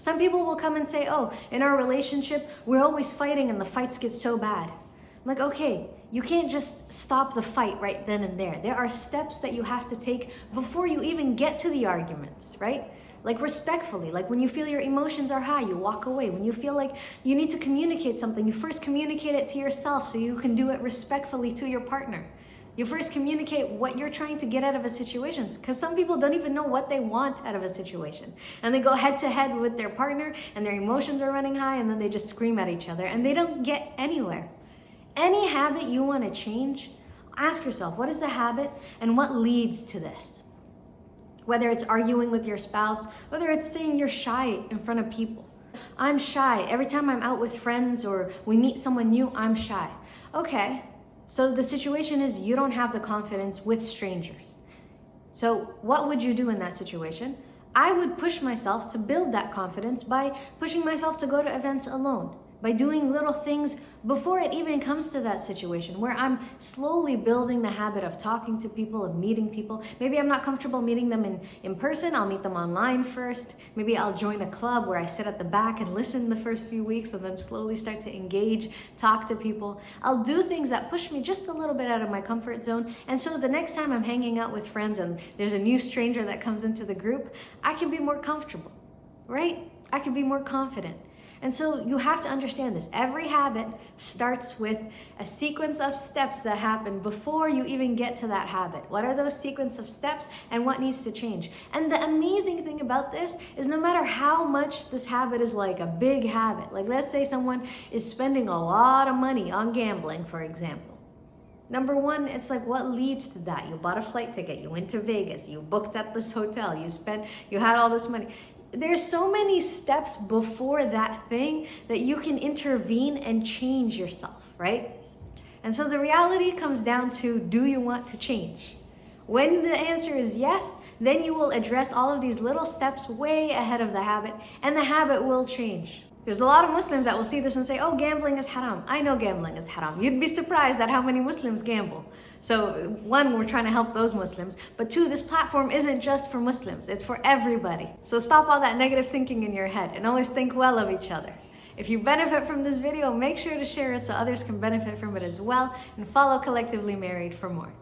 Some people will come and say, oh, in our relationship, we're always fighting and the fights get so bad. I'm like, okay, you can't just stop the fight right then and there. There are steps that you have to take before you even get to the arguments, right? Like respectfully, like when you feel your emotions are high, you walk away. When you feel like you need to communicate something, you first communicate it to yourself so you can do it respectfully to your partner. You first communicate what you're trying to get out of a situation, because some people don't even know what they want out of a situation. And they go head to head with their partner and their emotions are running high and then they just scream at each other and they don't get anywhere. Any habit you want to change, ask yourself, what is the habit and what leads to this? Whether it's arguing with your spouse, whether it's saying you're shy in front of people. I'm shy. Every time I'm out with friends or we meet someone new, I'm shy. Okay, so the situation is you don't have the confidence with strangers. So what would you do in that situation? I would push myself to build that confidence by pushing myself to go to events alone, by doing little things before it even comes to that situation where I'm slowly building the habit of talking to people, of meeting people. Maybe I'm not comfortable meeting them in person. I'll meet them online first. Maybe I'll join a club where I sit at the back and listen the first few weeks and then slowly start to engage, talk to people. I'll do things that push me just a little bit out of my comfort zone. And so the next time I'm hanging out with friends and there's a new stranger that comes into the group, I can be more comfortable, right? I can be more confident. And so you have to understand this. Every habit starts with a sequence of steps that happen before you even get to that habit. What are those sequence of steps and what needs to change? And the amazing thing about this is no matter how much this habit is like a big habit, like let's say someone is spending a lot of money on gambling, for example. Number one, it's like what leads to that? You bought a flight ticket, you went to Vegas, you booked at this hotel, you had all this money. There's so many steps before that thing that you can intervene and change yourself, right? And so the reality comes down to, do you want to change? When the answer is yes, then you will address all of these little steps way ahead of the habit, and the habit will change. There's a lot of Muslims that will see this and say, oh, gambling is haram. I know gambling is haram. You'd be surprised at how many Muslims gamble. So one, we're trying to help those Muslims. But two, this platform isn't just for Muslims. It's for everybody. So stop all that negative thinking in your head and always think well of each other. If you benefit from this video, make sure to share it so others can benefit from it as well. And follow Collectively Married for more.